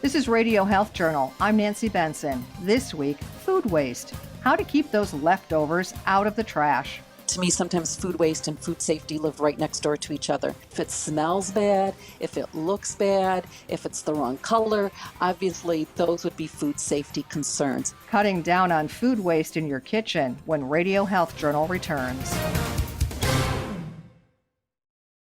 This is Radio Health Journal. I'm Nancy Benson. This week, food waste. How to keep those leftovers out of the trash. To me, sometimes food waste and food safety live right next door to each other. If it smells bad, if it looks bad, if it's the wrong color, obviously those would be food safety concerns. Cutting down on food waste in your kitchen when Radio Health Journal returns.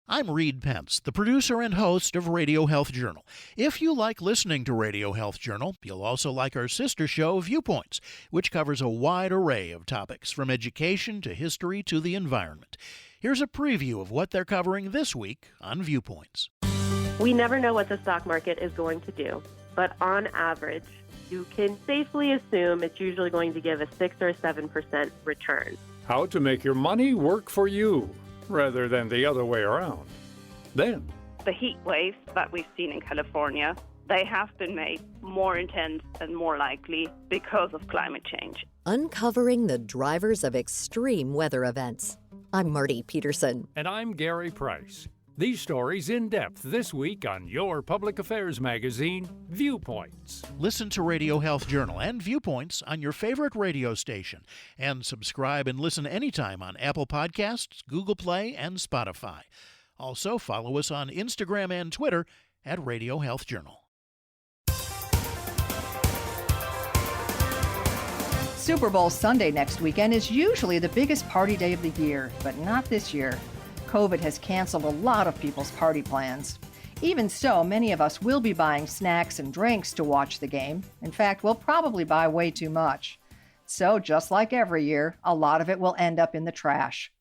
I'm Reed Pence, the producer and host of Radio Health Journal. If you like listening to Radio Health Journal, you'll also like our sister show, Viewpoints, which covers a wide array of topics from education to history to the environment. Here's a preview of what they're covering this week on Viewpoints. We never know what the stock market is going to do, but on average, you can safely assume it's usually going to give a 6 or 7% return. How to make your money work for you, rather than the other way around. Then, the heat waves that we've seen in California, they have been made more intense and more likely because of climate change. Uncovering the drivers of extreme weather events. I'm Marty Peterson. and I'm Gary Price. These stories in depth this week on your public affairs magazine, Viewpoints. Listen to Radio Health Journal and Viewpoints on your favorite radio station. And subscribe and listen anytime on Apple Podcasts, Google Play, and Spotify. Also, follow us on Instagram and Twitter at Radio Health Journal. Super Bowl Sunday next weekend is usually the biggest party day of the year, but not this year. COVID has canceled a lot of people's party plans. Even so, many of us will be buying snacks and drinks to watch the game. In fact, we'll probably buy way too much. So, just like every year, a lot of it will end up in the trash.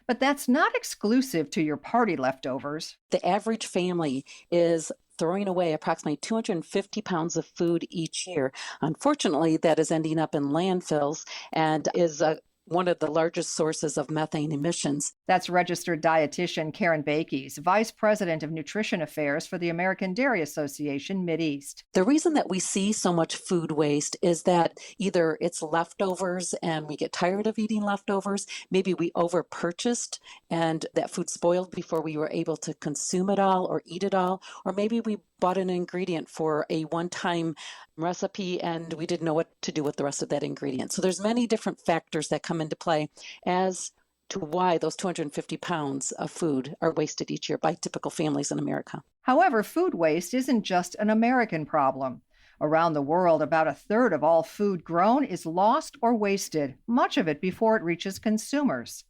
But that's not exclusive to your party leftovers. The average family is throwing away approximately 250 pounds of food each year. Unfortunately, that is ending up in landfills and is one of the largest sources of methane emissions. That's registered dietitian Karen Bakes, Vice President of Nutrition Affairs for the American Dairy Association Mideast. The reason that we see so much food waste is that either it's leftovers and we get tired of eating leftovers, maybe we over-purchased and that food spoiled before we were able to consume it all or eat it all, or maybe we bought an ingredient for a one-time recipe and we didn't know what to do with the rest of that ingredient. So there's many different factors that come into play as to why those 250 pounds of food are wasted each year by typical families in America. However, food waste isn't just an American problem. Around the world, about a third of all food grown is lost or wasted, much of it before it reaches consumers.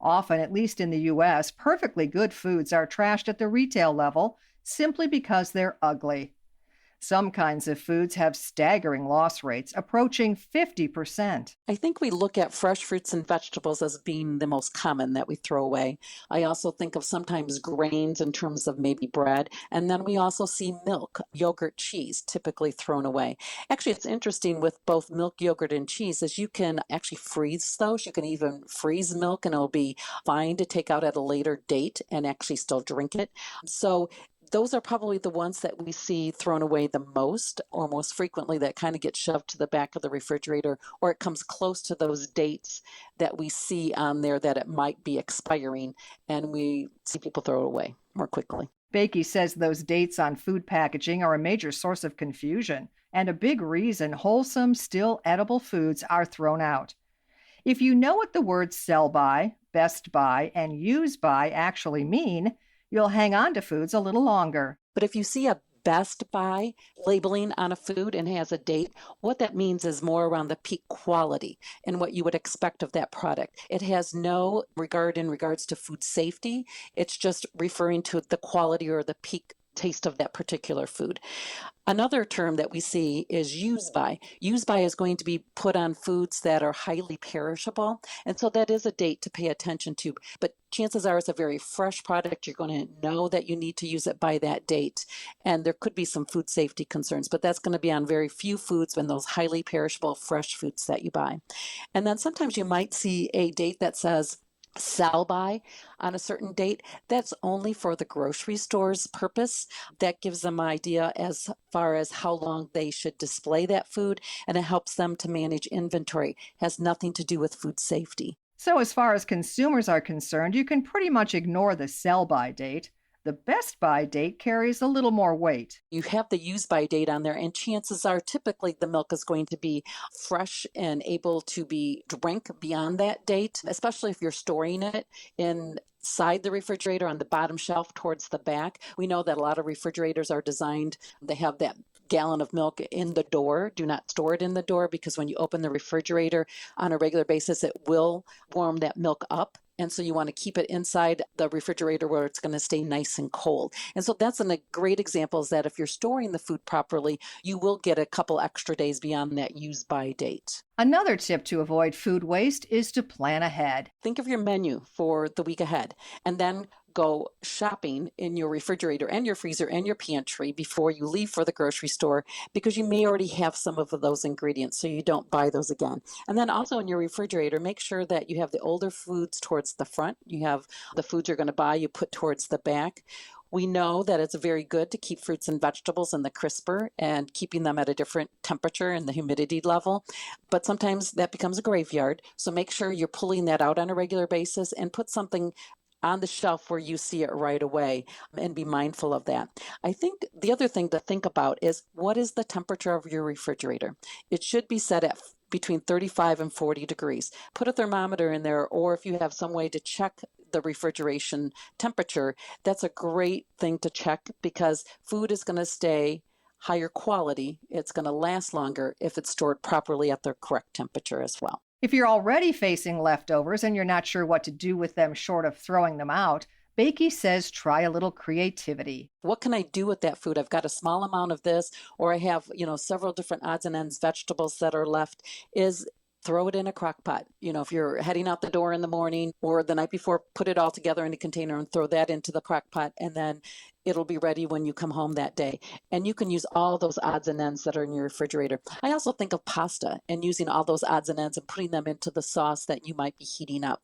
Often, at least in the U.S., perfectly good foods are trashed at the retail level simply because they're ugly. Some kinds of foods have staggering loss rates, approaching 50%. I think we look at fresh fruits and vegetables as being the most common that we throw away. I also think of sometimes grains in terms of maybe bread, and then we also see milk, yogurt, cheese typically thrown away. Actually, it's interesting with both milk, yogurt, and cheese is you can actually freeze those. You can even freeze milk and it'll be fine to take out at a later date and actually still drink it. So those are probably the ones that we see thrown away the most or most frequently that kind of get shoved to the back of the refrigerator, or it comes close to those dates that we see on there that it might be expiring and we see people throw it away more quickly. Bakey says those dates on food packaging are a major source of confusion and a big reason wholesome, still edible foods are thrown out. If you know what the words sell by, best by, and use by actually mean, you'll hang on to foods a little longer. But if you see a best by labeling on a food and has a date, what that means is more around the peak quality and what you would expect of that product. It has no regard in regards to food safety. It's just referring to the quality or the peak taste of that particular food. Another term that we see is use by. Use by is going to be put on foods that are highly perishable. And so that is a date to pay attention to. But chances are it's a very fresh product. You're going to know that you need to use it by that date. And there could be some food safety concerns, but that's going to be on very few foods when those highly perishable fresh foods that you buy. And then sometimes you might see a date that says sell by on a certain date. That's only for the grocery store's purpose. That gives them an idea as far as how long they should display that food, and it helps them to manage inventory. It has nothing to do with food safety. So as far as consumers are concerned, you can pretty much ignore the sell-by date. The best by date carries a little more weight. You have the use by date on there, and chances are typically the milk is going to be fresh and able to be drank beyond that date, especially if you're storing it inside the refrigerator on the bottom shelf towards the back. We know that a lot of refrigerators are designed, they have that gallon of milk in the door. Do not store it in the door, because when you open the refrigerator on a regular basis, it will warm that milk up. And so you want to keep it inside the refrigerator where it's going to stay nice and cold. And so that's a great example, is that if you're storing the food properly, you will get a couple extra days beyond that use by date. Another tip to avoid food waste is to plan ahead. Think of your menu for the week ahead, and then go shopping in your refrigerator and your freezer and your pantry before you leave for the grocery store, because you may already have some of those ingredients, so you don't buy those again. And then also in your refrigerator, make sure that you have the older foods towards the front. You have the foods you're going to buy, you put towards the back. We know that it's very good to keep fruits and vegetables in the crisper and keeping them at a different temperature and the humidity level, but sometimes that becomes a graveyard. So make sure you're pulling that out on a regular basis and put something on the shelf where you see it right away, and be mindful of that. I think the other thing to think about is, what is the temperature of your refrigerator? It should be set at between 35 and 40 degrees. Put a thermometer in there, or if you have some way to check the refrigeration temperature, that's a great thing to check, because food is going to stay higher quality. It's going to last longer if it's stored properly at the correct temperature as well. If you're already facing leftovers and you're not sure what to do with them short of throwing them out, Bakey says try a little creativity. What can I do with that food? I've got a small amount of this, or I have, several different odds and ends vegetables that are left. Is throw it in a crock pot. If you're heading out the door in the morning or the night before, put it all together in a container and throw that into the crock pot, and then it'll be ready when you come home that day. And you can use all those odds and ends that are in your refrigerator. I also think of pasta and using all those odds and ends and putting them into the sauce that you might be heating up.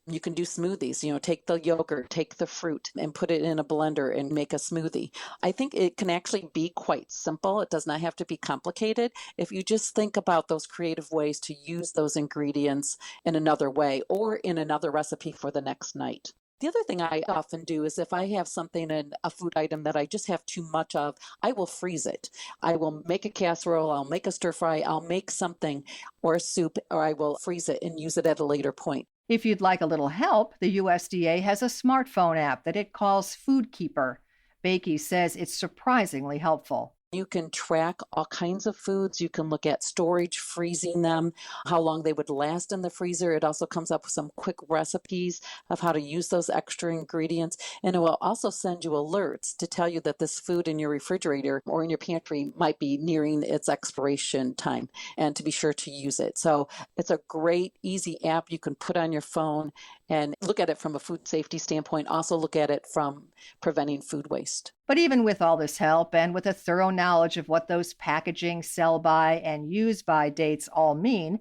You can do smoothies, take the yogurt, take the fruit and put it in a blender and make a smoothie. I think it can actually be quite simple. It does not have to be complicated if you just think about those creative ways to use those ingredients in another way or in another recipe for the next night. The other thing I often do is, if I have something in a food item that I just have too much of, I will freeze it. I will make a casserole, I'll make a stir fry, I'll make something or a soup, or I will freeze it and use it at a later point. If you'd like a little help, the USDA has a smartphone app that it calls Food Keeper. Bakey says it's surprisingly helpful. You can track all kinds of foods. You can look at storage, freezing them, how long they would last in the freezer. It also comes up with some quick recipes of how to use those extra ingredients. And it will also send you alerts to tell you that this food in your refrigerator or in your pantry might be nearing its expiration time, and to be sure to use it. So it's a great, easy app you can put on your phone and look at it from a food safety standpoint. Also look at it from preventing food waste. But even with all this help and with a thorough knowledge of what those packaging, sell-by, and use-by dates all mean,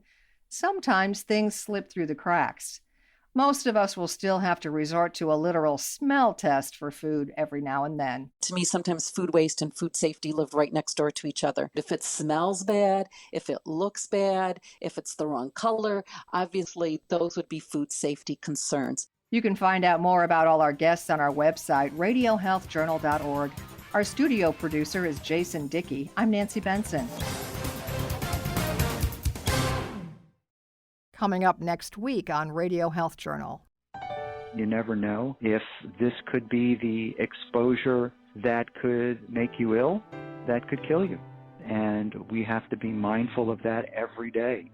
sometimes things slip through the cracks. Most of us will still have to resort to a literal smell test for food every now and then. To me, sometimes food waste and food safety live right next door to each other. If it smells bad, if it looks bad, if it's the wrong color, obviously those would be food safety concerns. You can find out more about all our guests on our website, radiohealthjournal.org. Our studio producer is Jason Dickey. I'm Nancy Benson. Coming up next week on Radio Health Journal. You never know if this could be the exposure that could make you ill, that could kill you. And we have to be mindful of that every day.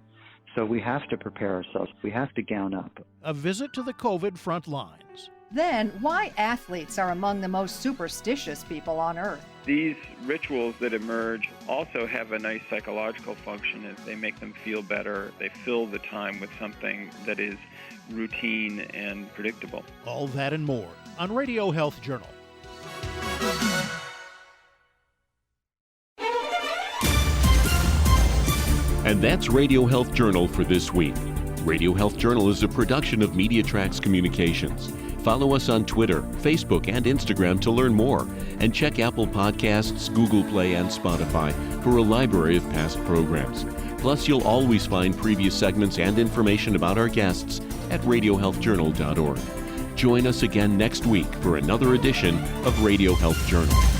So we have to prepare ourselves. We have to gown up. A visit to the COVID front lines. Then, why athletes are among the most superstitious people on Earth. These rituals that emerge also have a nice psychological function as they make them feel better. They fill the time with something that is routine and predictable. All that and more on Radio Health Journal. And that's Radio Health Journal for this week. Radio Health Journal is a production of MediaTrax Communications. Follow us on Twitter, Facebook, and Instagram to learn more. And check Apple Podcasts, Google Play, and Spotify for a library of past programs. Plus, you'll always find previous segments and information about our guests at radiohealthjournal.org. Join us again next week for another edition of Radio Health Journal.